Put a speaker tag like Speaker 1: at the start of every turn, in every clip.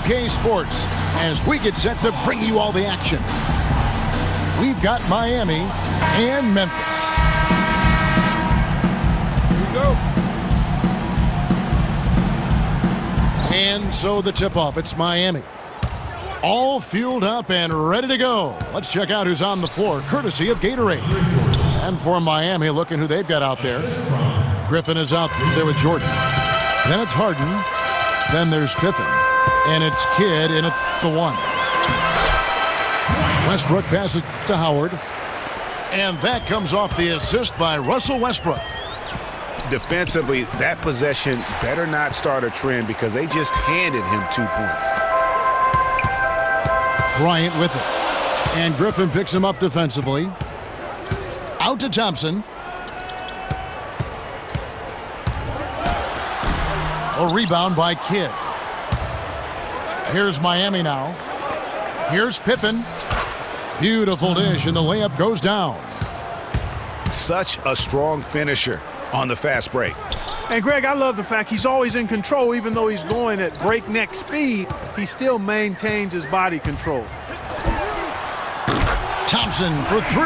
Speaker 1: UK Sports as we get set to bring you all the action. We've got Miami and Memphis. Here we go. And so the tip-off, it's Miami. All fueled up and ready to go. Let's check out who's on the floor, courtesy of Gatorade. And for Miami, looking who they've got out there. Griffin is out there with Jordan. Then it's Harden. Then there's Pippen. And it's Kidd in at the 1. Westbrook passes to Howard. And that comes off the assist by Russell Westbrook.
Speaker 2: Defensively, that possession better not start a trend because they just handed him 2 points.
Speaker 1: Bryant with it. And Griffin picks him up defensively. Out to Thompson. A rebound by Kidd. Here's Miami now. Here's Pippen. Beautiful dish, and the layup goes down.
Speaker 2: Such a strong finisher on the fast break.
Speaker 3: And Greg, I love the fact he's always in control. Even though he's going at breakneck speed, he still maintains his body control.
Speaker 1: Thompson for 3.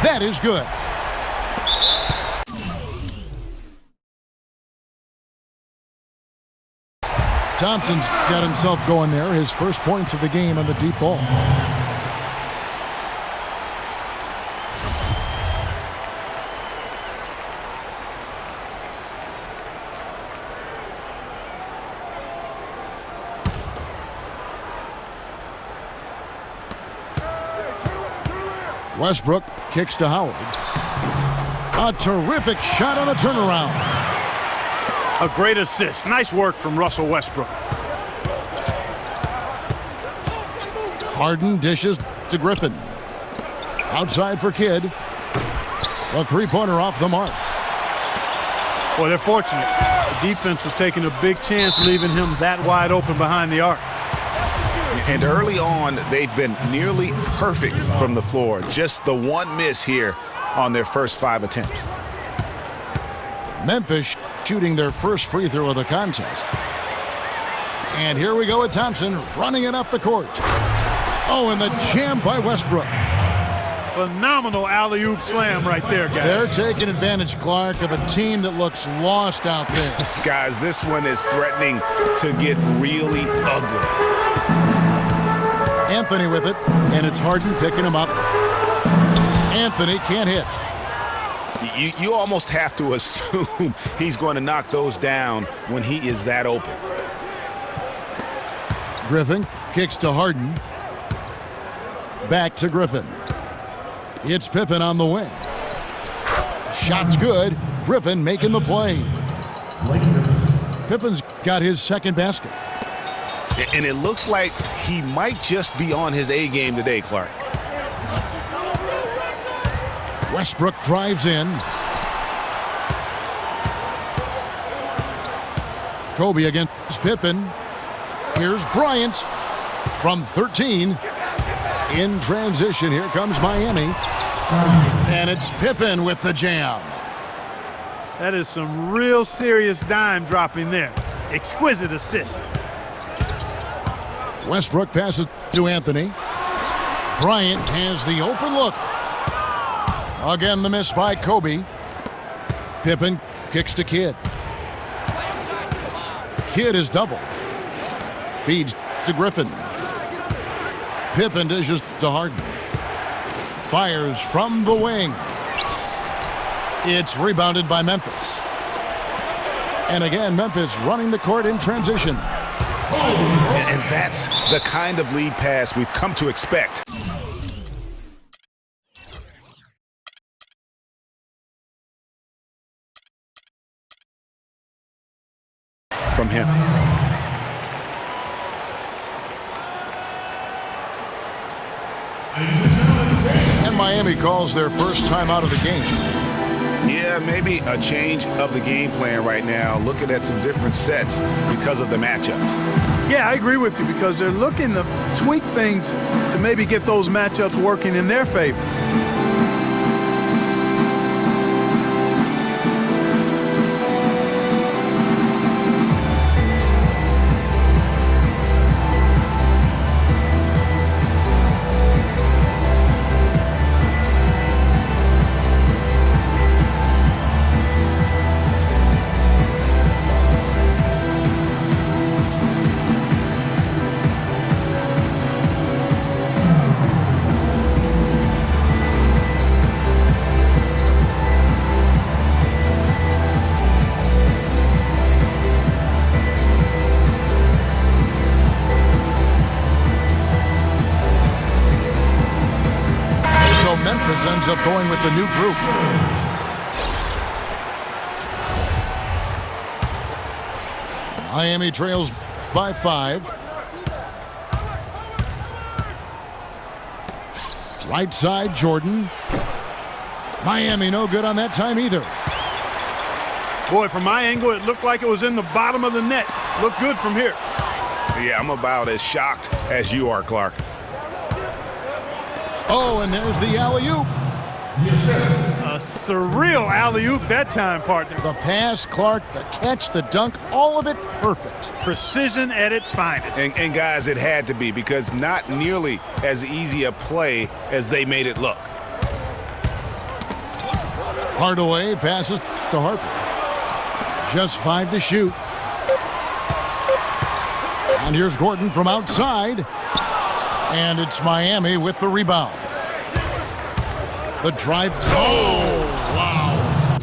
Speaker 1: That is good. Thompson's got himself going there. His first points of the game on the deep ball. Westbrook kicks to Howard. A terrific shot on the turnaround.
Speaker 3: A great assist. Nice work from Russell Westbrook.
Speaker 1: Harden dishes to Griffin. Outside for Kidd. A three-pointer off the mark.
Speaker 3: Well, they're fortunate. The defense was taking a big chance leaving him that wide open behind the arc.
Speaker 2: And early on, they've been nearly perfect from the floor. Just the one miss here on their first 5 attempts.
Speaker 1: Memphis shooting their first free throw of the contest. And here we go with Thompson running it up the court. Oh, and the jam by Westbrook.
Speaker 3: Phenomenal alley-oop slam right there, guys.
Speaker 1: They're taking advantage, Clark, of a team that looks lost out there.
Speaker 2: Guys, this one is threatening to get really ugly.
Speaker 1: Anthony with it, and it's Harden picking him up. Anthony can't hit.
Speaker 2: You almost have to assume he's going to knock those down when he is that open.
Speaker 1: Griffin kicks to Harden. Back to Griffin. It's Pippen on the wing. Shot's good. Griffin making the play. Pippen's got his second basket.
Speaker 2: And it looks like he might just be on his A game today, Clark.
Speaker 1: Westbrook drives in. Kobe against Pippen. Here's Bryant from 13. In transition, here comes Miami. And it's Pippen with the jam.
Speaker 3: That is some real serious dime dropping there. Exquisite assist.
Speaker 1: Westbrook passes to Anthony. Bryant has the open look. Again, the miss by Kobe. Pippen kicks to Kidd. Kidd is doubled. Feeds to Griffin. Pippen dishes to Harden. Fires from the wing. It's rebounded by Memphis. And again, Memphis running the court in transition.
Speaker 2: And that's the kind of lead pass we've come to expect. From him.
Speaker 1: And Miami calls their first time out of the game.
Speaker 2: Yeah, maybe a change of the game plan right now, looking at some different sets because of the matchups.
Speaker 3: Yeah, I agree with you because they're looking to tweak things to maybe get those matchups working in their favor.
Speaker 1: Memphis ends up going with the new group. Miami trails by 5. Right side, Jordan. Miami no good on that time either.
Speaker 3: Boy, from my angle, it looked like it was in the bottom of the net. Looked good from here.
Speaker 2: Yeah, I'm about as shocked as you are, Clark.
Speaker 1: Oh, and there's the alley-oop.
Speaker 3: A surreal alley-oop that time, partner.
Speaker 1: The pass, Clark, the catch, the dunk, all of it perfect.
Speaker 3: Precision at its finest.
Speaker 2: And guys, it had to be, because not nearly as easy a play as they made it look.
Speaker 1: Hardaway passes to Harper. Just 5 to shoot. And here's Gordon from outside. And it's Miami with the rebound. The drive. Oh, wow.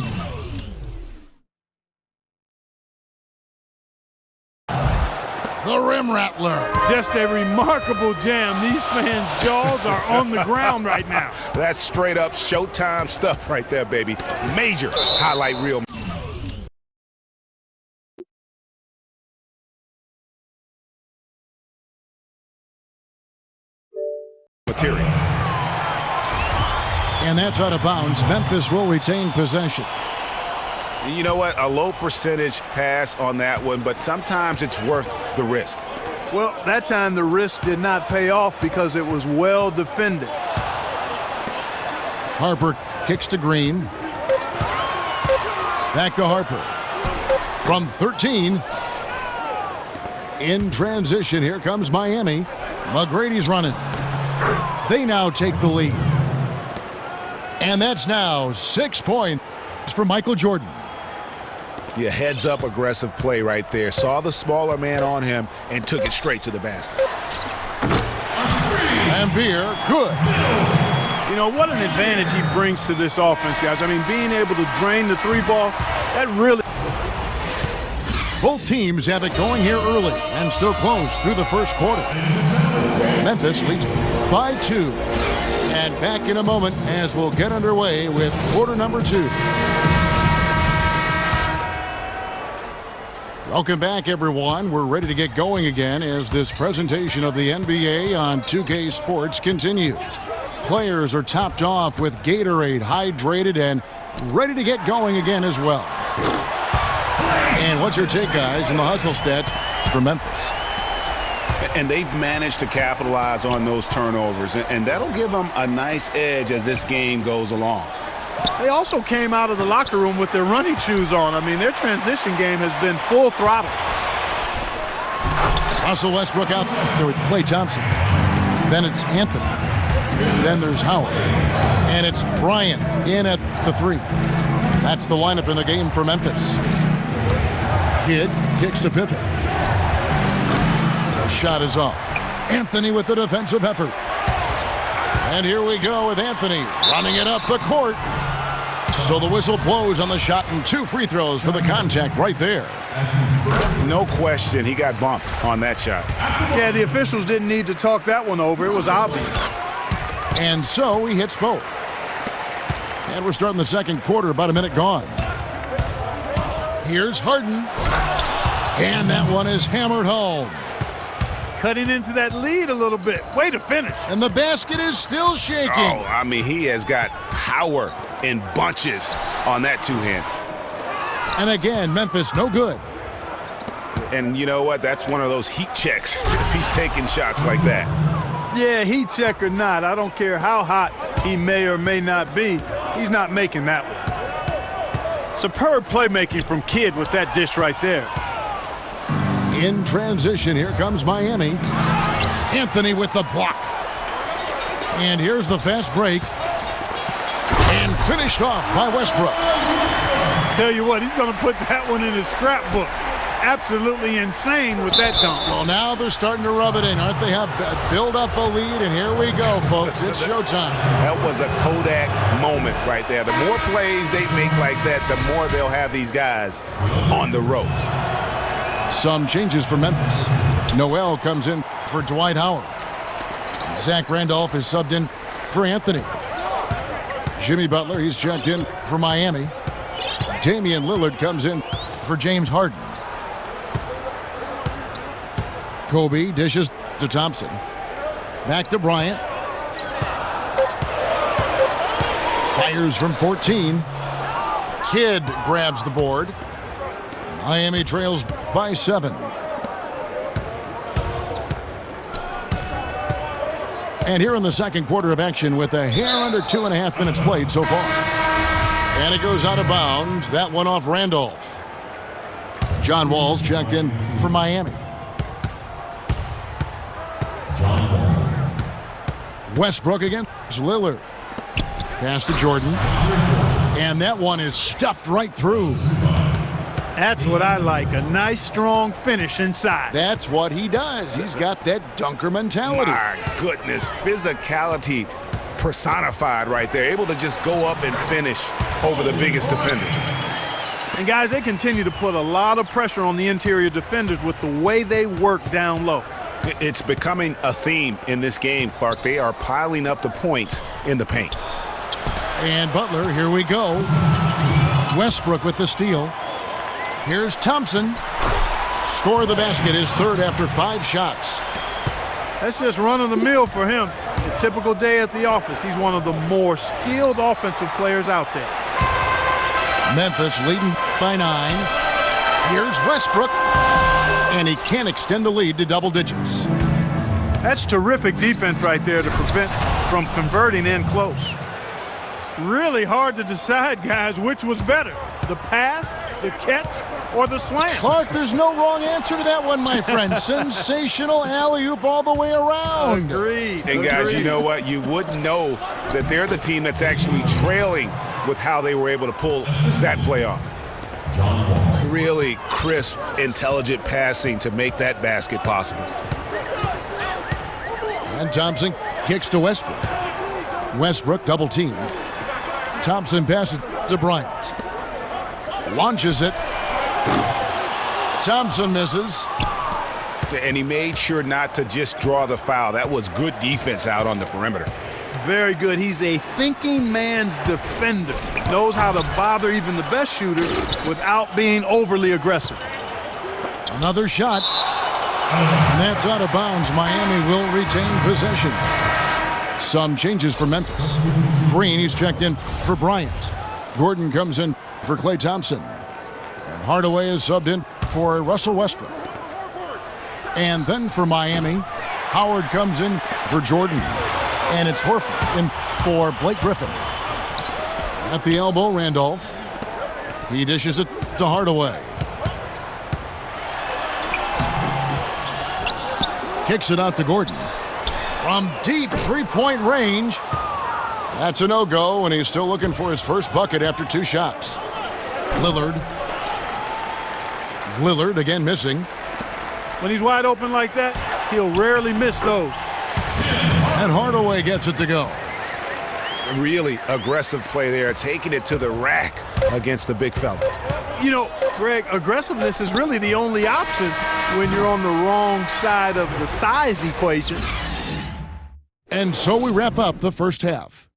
Speaker 1: The rim rattler.
Speaker 3: Just a remarkable jam. These fans' jaws are on the ground right now.
Speaker 2: That's straight up Showtime stuff right there, baby. Major highlight reel. Material.
Speaker 1: And that's out of bounds. Memphis will retain possession.
Speaker 2: You know what? A low percentage pass on that one, but sometimes it's worth the risk.
Speaker 3: Well, that time the risk did not pay off because it was well defended.
Speaker 1: Harper kicks to Green. Back to Harper. From 13. In transition, here comes Miami. McGrady's running. They now take the lead. And that's now 6 points for Michael Jordan.
Speaker 2: Yeah, heads-up aggressive play right there. Saw the smaller man on him and took it straight to the basket.
Speaker 1: And Beer, good.
Speaker 3: You know, what an advantage he brings to this offense, guys. I mean, being able to drain the 3-ball, that really...
Speaker 1: Both teams have it going here early and still close through the first quarter. Memphis leads by 2. And back in a moment as we'll get underway with quarter number 2. Welcome back, everyone. We're ready to get going again as this presentation of the NBA on 2K Sports continues. Players are topped off with Gatorade, hydrated, and ready to get going again as well. And what's your take, guys, in the hustle stats for Memphis?
Speaker 2: And they've managed to capitalize on those turnovers, and that'll give them a nice edge as this game goes along.
Speaker 3: They also came out of the locker room with their running shoes on. I mean, their transition game has been full throttle.
Speaker 1: Russell Westbrook out there with Klay Thompson. Then it's Anthony. Then there's Howard. And it's Bryant in at the 3. That's the lineup in the game for Memphis. Kidd kicks to Pippen. The shot is off. Anthony with the defensive effort. And here we go with Anthony running it up the court. So the whistle blows on the shot and 2 free throws for the contact right there.
Speaker 2: No question, he got bumped on that shot.
Speaker 3: Yeah, the officials didn't need to talk that one over. It was obvious.
Speaker 1: And so he hits both. And we're starting the second quarter, about a minute gone. Here's Harden. And that one is hammered home.
Speaker 3: Cutting into that lead a little bit. Way to finish.
Speaker 1: And the basket is still shaking.
Speaker 2: Oh, I mean, he has got power in bunches on that 2-hand.
Speaker 1: And again, Memphis no good.
Speaker 2: And you know what? That's one of those heat checks if he's taking shots like that.
Speaker 3: Yeah, heat check or not, I don't care how hot he may or may not be. He's not making that one. Superb playmaking from Kidd with that dish right there.
Speaker 1: In transition, here comes Miami. Anthony with the block. And here's the fast break. And finished off by Westbrook.
Speaker 3: Tell you what, he's going to put that one in his scrapbook. Absolutely insane with that dunk.
Speaker 1: Well, now they're starting to rub it in, aren't they? Have build up a lead, and here we go, folks. It's showtime.
Speaker 2: That was a Kodak moment right there. The more plays they make like that, the more they'll have these guys on the ropes.
Speaker 1: Some changes for Memphis. Noel comes in for Dwight Howard. Zach Randolph is subbed in for Anthony. Jimmy Butler, he's checked in for Miami. Damian Lillard comes in for James Harden. Kobe dishes to Thompson. Back to Bryant. Fires from 14. Kidd grabs the board. Miami trails by 7. And here in the second quarter of action with a hair under 2.5 minutes played so far. And it goes out of bounds. That one off Randolph. John Wall's checked in for Miami. Westbrook against Lillard. Pass to Jordan. And that one is stuffed right through.
Speaker 3: That's what I like, a nice, strong finish inside.
Speaker 1: That's what he does. He's got that dunker mentality.
Speaker 2: My goodness, physicality personified right there. Able to just go up and finish over the biggest defenders.
Speaker 3: And guys, they continue to put a lot of pressure on the interior defenders with the way they work down low.
Speaker 2: It's becoming a theme in this game, Clark. They are piling up the points in the paint.
Speaker 1: And Butler, here we go. Westbrook with the steal. Here's Thompson. Score of the basket, his third after 5 shots.
Speaker 3: That's just run-of-the-mill for him. A typical day at the office. He's one of the more skilled offensive players out there.
Speaker 1: Memphis leading by 9. Here's Westbrook. And he can't extend the lead to double digits.
Speaker 3: That's terrific defense right there to prevent from converting in close. Really hard to decide, guys, which was better, the pass, the catch, or the slam.
Speaker 1: Clark, there's no wrong answer to that one, my friend. Sensational alley-oop all the way around.
Speaker 3: Agreed.
Speaker 2: And guys, you know what? You wouldn't know that they're the team that's actually trailing with how they were able to pull that play off. Really crisp, intelligent passing to make that basket possible.
Speaker 1: And Thompson kicks to Westbrook. Westbrook double teamed. Thompson passes to Bryant. Launches it. Thompson misses.
Speaker 2: And he made sure not to just draw the foul. That was good defense out on the perimeter.
Speaker 3: Very good. He's a thinking man's defender. Knows how to bother even the best shooters without being overly aggressive.
Speaker 1: Another shot. And that's out of bounds. Miami will retain possession. Some changes for Memphis. Green, he's checked in for Bryant. Gordon comes in for Klay Thompson. And Hardaway is subbed in for Russell Westbrook. And then for Miami, Howard comes in for Jordan. And it's Horford in for Blake Griffin. At the elbow, Randolph. He dishes it to Hardaway. Kicks it out to Gordon. From deep three-point range. That's a no-go, and he's still looking for his first bucket after 2 shots. Lillard. Lillard again missing.
Speaker 3: When he's wide open like that, he'll rarely miss those.
Speaker 1: And Hardaway gets it to go.
Speaker 2: Really aggressive play there, taking it to the rack against the big fella.
Speaker 3: You know, Greg, aggressiveness is really the only option when you're on the wrong side of the size equation.
Speaker 1: And so we wrap up the first half.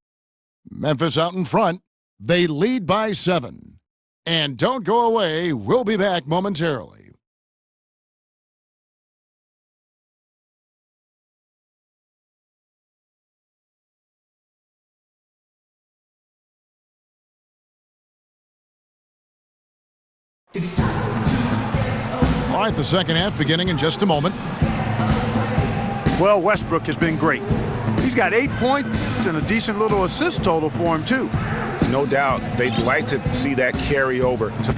Speaker 1: Memphis out in front. They lead by 7. And don't go away. We'll be back momentarily. All right, the second half beginning in just a moment.
Speaker 3: Well, Westbrook has been great. He's got 8 points and a decent little assist total for him, too.
Speaker 2: No doubt they'd like to see that carry over to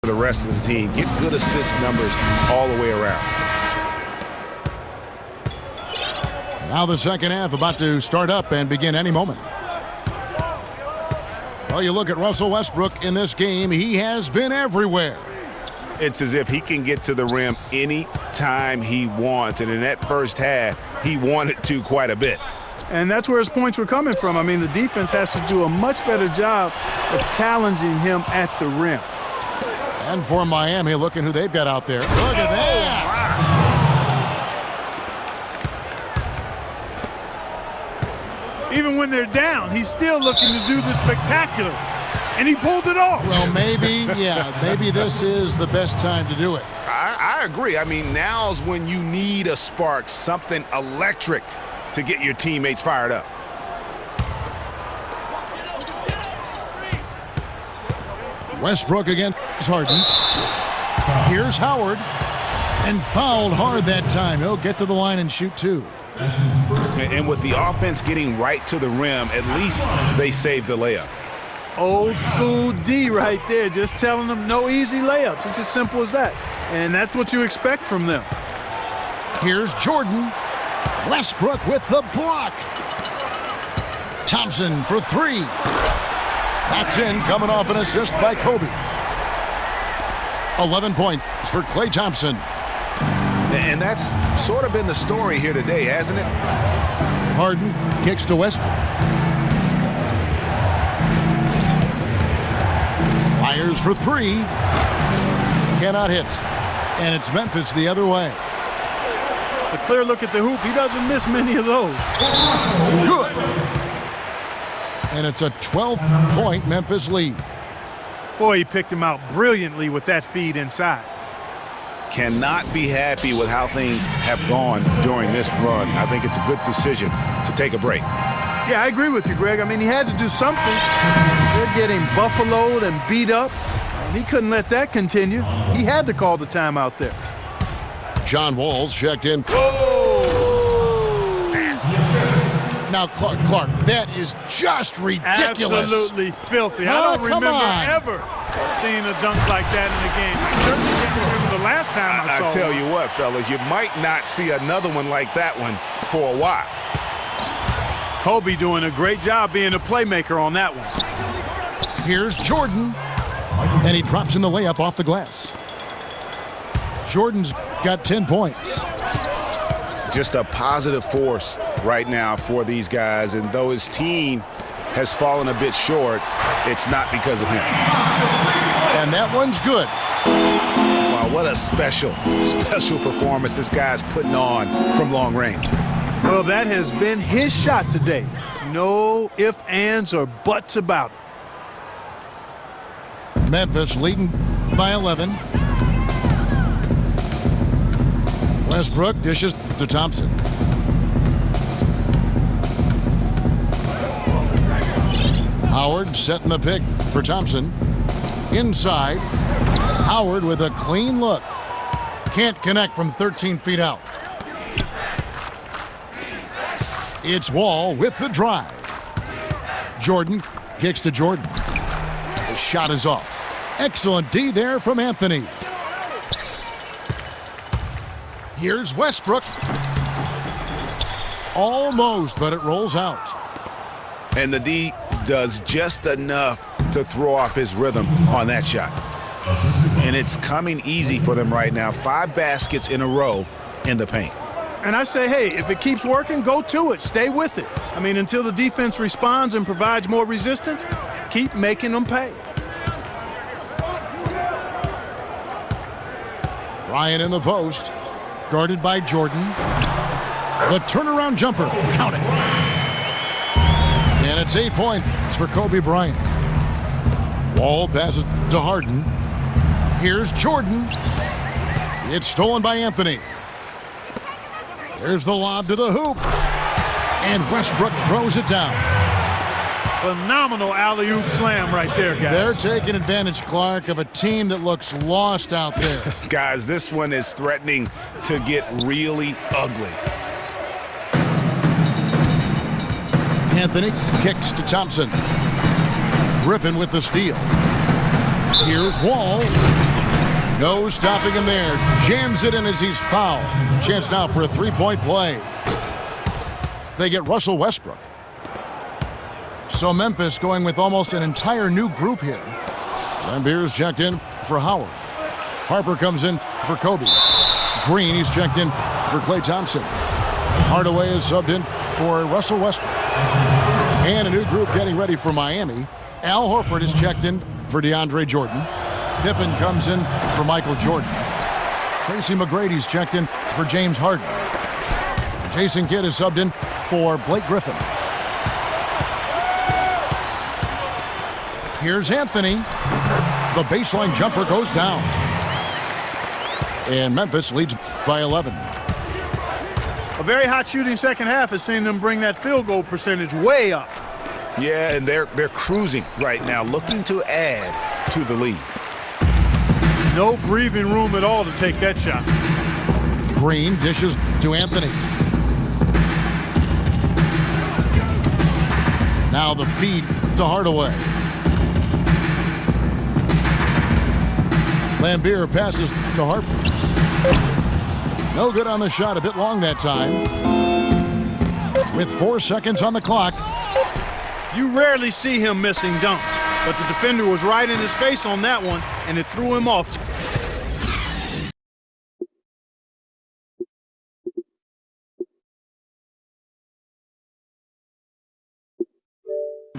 Speaker 2: the rest of the team. Get good assist numbers all the way around.
Speaker 1: Now the second half about to start up and begin any moment. Well, you look at Russell Westbrook in this game, he has been everywhere.
Speaker 2: It's as if he can get to the rim any time he wants, and in that first half, he wanted to quite a bit.
Speaker 3: And that's where his points were coming from. I mean, the defense has to do a much better job of challenging him at the rim.
Speaker 1: And for Miami, looking who they've got out there. Look at that.
Speaker 3: Even when they're down, he's still looking to do the spectacular. And he pulled it off.
Speaker 1: Well, maybe this is the best time to do it.
Speaker 2: I agree. I mean, now's when you need a spark, something electric to get your teammates fired up.
Speaker 1: Westbrook against Harden. Here's Howard. And fouled hard that time. He'll get to the line and shoot two.
Speaker 2: And with the offense getting right to the rim, at least they saved the layup.
Speaker 3: Old school D right there, just telling them no easy layups. It's as simple as that. And that's what you expect from them.
Speaker 1: Here's Jordan. Westbrook with the block. Thompson for three. That's in, coming off an assist by Kobe. 11 points for Klay Thompson.
Speaker 2: And that's sort of been the story here today, hasn't it?
Speaker 1: Harden kicks to Westbrook. Fires for three. Cannot hit. And it's Memphis the other way.
Speaker 3: A clear look at the hoop. He doesn't miss many of those.
Speaker 1: Good. And it's a 12-point Memphis lead.
Speaker 3: Boy, he picked him out brilliantly with that feed inside.
Speaker 2: Cannot be happy with how things have gone during this run. I think it's a good decision to take a break.
Speaker 3: Yeah, I agree with you, Greg. I mean, he had to do something. They're getting buffaloed and beat up, and he couldn't let that continue. He had to call the timeout there.
Speaker 1: John Wall's checked in. Now, Clark, that is just ridiculous.
Speaker 3: Absolutely filthy. I don't remember ever seeing a dunk like that in the game. I certainly can't remember the last time I saw it.
Speaker 2: I tell you what, fellas, you might not see another one like that one for a while.
Speaker 3: Kobe doing a great job being a playmaker on that one.
Speaker 1: Here's Jordan, and he drops in the layup off the glass. Jordan's got 10 points.
Speaker 2: Just a positive force right now for these guys, and though his team has fallen a bit short, it's not because of him.
Speaker 1: And that one's good.
Speaker 2: Wow, what a special performance this guy's putting on from long range.
Speaker 3: Well, that has been his shot today. No ifs, ands, or buts about it.
Speaker 1: Memphis leading by 11. Westbrook dishes to Thompson. Howard setting the pick for Thompson. Inside. Howard with a clean look. Can't connect from 13 feet out. It's Wall with the drive. Jordan kicks to Jordan. The shot is off. Excellent D there from Anthony. Here's Westbrook. Almost, but it rolls out.
Speaker 2: And the D does just enough to throw off his rhythm on that shot. And it's coming easy for them right now. 5 baskets in a row in the paint.
Speaker 3: And I say, hey, if it keeps working, go to it. Stay with it. I mean, until the defense responds and provides more resistance, keep making them pay.
Speaker 1: Ryan in the post, guarded by Jordan. The turnaround jumper, count it. And it's 8 points for Kobe Bryant. Wall passes to Harden. Here's Jordan. It's stolen by Anthony. There's the lob to the hoop. And Westbrook throws it down.
Speaker 3: Phenomenal alley-oop slam right there, guys.
Speaker 1: They're taking advantage, Clark, of a team that looks lost out there.
Speaker 2: Guys, this one is threatening to get really ugly.
Speaker 1: Anthony kicks to Thompson. Griffin with the steal. Here's Wall. No stopping him there. Jams it in as he's fouled. Chance now for a three-point play. They get Russell Westbrook. So Memphis going with almost an entire new group here. Lambier's checked in for Howard. Harper comes in for Kobe. Green, he's checked in for Klay Thompson. Hardaway is subbed in for Russell Westbrook. And a new group getting ready for Miami. Al Horford is checked in for DeAndre Jordan. Pippen comes in for Michael Jordan. Tracy McGrady's checked in for James Harden. Jason Kidd is subbed in for Blake Griffin. Here's Anthony. The baseline jumper goes down. And Memphis leads by 11.
Speaker 3: A very hot shooting second half has seen them bring that field goal percentage way up.
Speaker 2: Yeah, and they're cruising right now, looking to add to the lead.
Speaker 3: No breathing room at all to take that shot.
Speaker 1: Green dishes to Anthony. Now the feed to Hardaway. Lambier passes to Harper. No good on the shot, a bit long that time. With 4 seconds on the clock.
Speaker 3: You rarely see him missing dunks, but the defender was right in his face on that one, and it threw him off.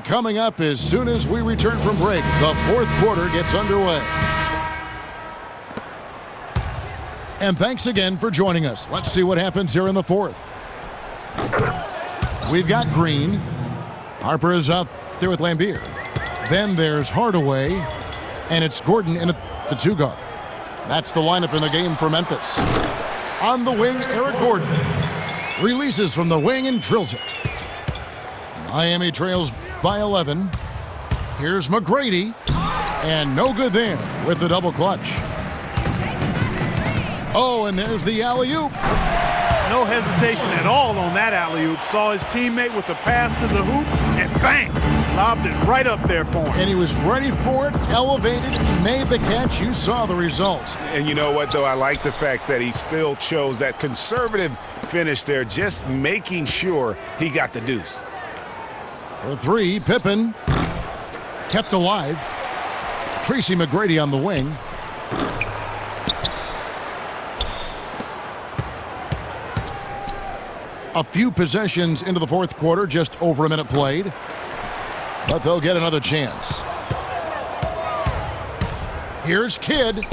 Speaker 1: Coming up as soon as we return from break, the fourth quarter gets underway. And thanks again for joining us. Let's see what happens here in the fourth. We've got Green. Harper is out there with Lambier. Then there's Hardaway. And it's Gordon in the two guard. That's the lineup in the game for Memphis. On the wing, Eric Gordon. Releases from the wing and drills it. Miami trails by 11. Here's McGrady. And no good there with the double clutch. Oh, and there's the alley-oop.
Speaker 3: No hesitation at all on that alley-oop. Saw his teammate with the path to the hoop, and bang! Lobbed it right up there for him.
Speaker 1: And he was ready for it, elevated, made the catch. You saw the result.
Speaker 2: And you know what, though? I like the fact that he still chose that conservative finish there, just making sure he got the deuce.
Speaker 1: For three, Pippen kept alive. Tracy McGrady on the wing. A few possessions into the fourth quarter, just over a minute played. But they'll get another chance. Here's Kidd.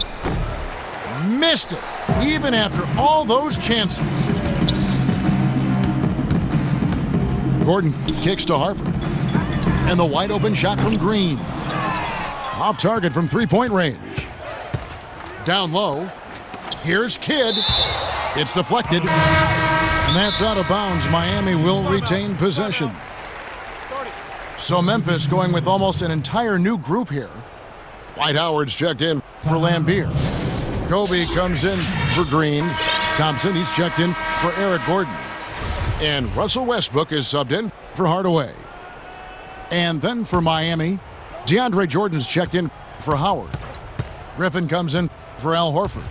Speaker 1: Missed it, even after all those chances. Gordon kicks to Harper. And the wide open shot from Green. Off target from three-point range. Down low. Here's Kidd. It's deflected. And that's out of bounds. Miami will retain possession. So Memphis going with almost an entire new group here. Dwight Howard's checked in for Lambier. Kobe comes in for Green. Thompson, he's checked in for Eric Gordon. And Russell Westbrook is subbed in for Hardaway. And then for Miami, DeAndre Jordan's checked in for Howard. Griffin comes in for Al Horford.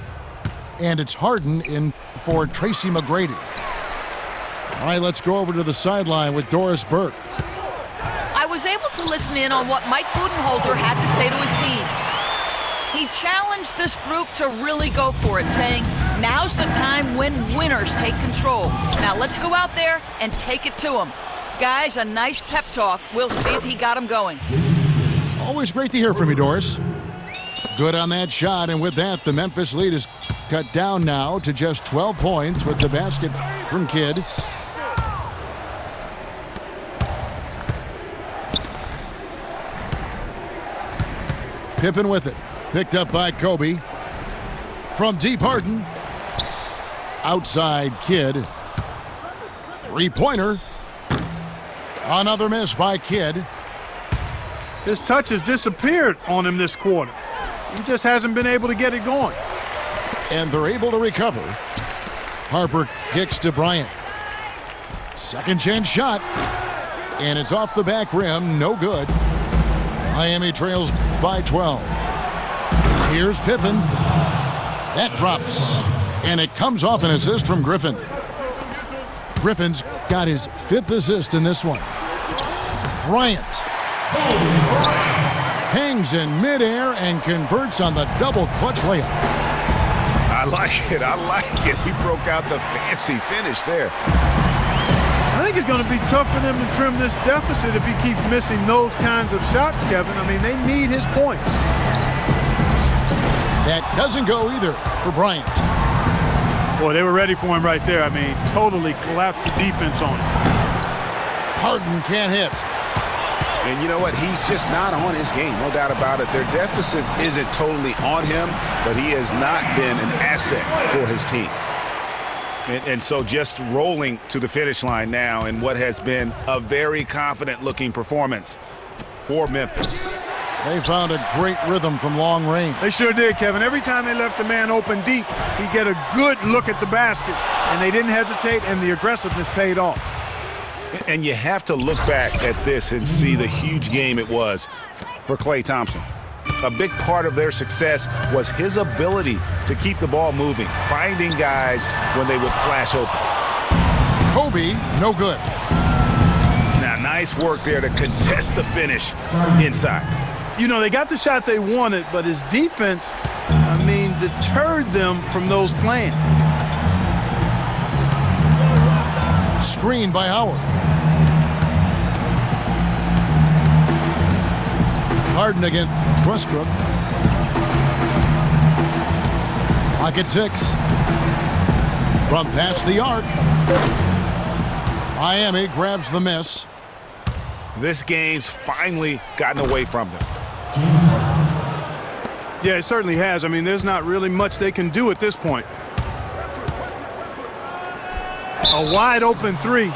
Speaker 1: And it's Harden in for Tracy McGrady. All right, let's go over to the sideline with Doris Burke.
Speaker 4: I was able to listen in on what Mike Budenholzer had to say to his team. He challenged this group to really go for it, saying, now's the time when winners take control. Now let's go out there and take it to them. Guys, a nice pep talk. We'll see if he got them going.
Speaker 1: Always great to hear from you, Doris. Good on that shot, and with that, the Memphis lead is cut down now to just 12 points with the basket from Kidd. Pippen with it. Picked up by Kobe. From deep, Harden. Outside, Kidd. Three-pointer. Another miss by Kidd.
Speaker 3: His touch has disappeared on him this quarter. He just hasn't been able to get it going.
Speaker 1: And they're able to recover. Harper kicks to Bryant. Second chance shot. And it's off the back rim. No good. Miami trails by 12. Here's Pippen. That drops. And it comes off an assist from Griffin. Griffin's got his fifth assist in this one. Bryant Hangs in midair and converts on the double clutch layup.
Speaker 2: I like it. I like it. He broke out the fancy finish there.
Speaker 3: I think it's going to be tough for them to trim this deficit if he keeps missing those kinds of shots, Kevin. I mean, they need his points.
Speaker 1: That doesn't go either for Bryant.
Speaker 3: Boy, they were ready for him right there. I mean, totally collapsed the defense on him.
Speaker 1: Harden can't hit.
Speaker 2: And you know what? He's just not on his game, no doubt about it. Their deficit isn't totally on him, but he has not been an asset for his team. And so just rolling to the finish line now in what has been a very confident-looking performance for Memphis.
Speaker 1: They found a great rhythm from long range.
Speaker 3: They sure did, Kevin. Every time they left the man open deep, he'd get a good look at the basket, and they didn't hesitate, and the aggressiveness paid off.
Speaker 2: And you have to look back at this and see the huge game it was for Klay Thompson. A big part of their success was his ability to keep the ball moving, finding guys when they would flash open.
Speaker 1: Kobe, no good.
Speaker 2: Now, nice work there to contest the finish inside.
Speaker 3: You know, they got the shot they wanted, but his defense, I mean, deterred them from those plans.
Speaker 1: Screen by Howard. Harden against Westbrook. Pocket 6. From past the arc. Miami grabs the miss.
Speaker 2: This game's finally gotten away from them.
Speaker 3: Yeah, it certainly has. I mean, there's not really much they can do at this point. A wide open three.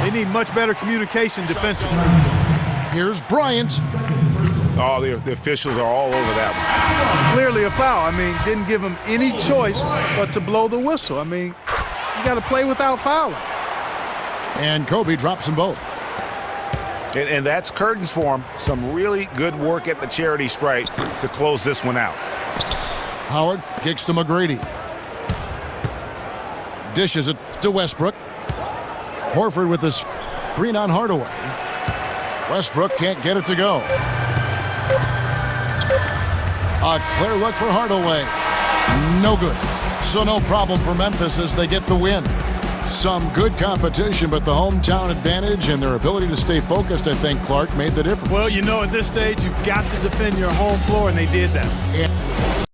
Speaker 3: They need much better communication defensively.
Speaker 1: Here's Bryant.
Speaker 2: Oh, the officials are all over that one.
Speaker 3: Clearly a foul. I mean, didn't give him any choice but to blow the whistle. I mean, you got to play without fouling.
Speaker 1: And Kobe drops them both.
Speaker 2: And that's curtains for him. Some really good work at the charity stripe to close this one out.
Speaker 1: Howard kicks to McGrady. Dishes it to Westbrook. Horford with the screen on Hardaway. Westbrook can't get it to go. A clear look for Hardaway. No good. So no problem for Memphis as they get the win. Some good competition, but the hometown advantage and their ability to stay focused, I think, Clark, made the difference.
Speaker 3: Well, you know, at this stage, you've got to defend your home floor, and they did that.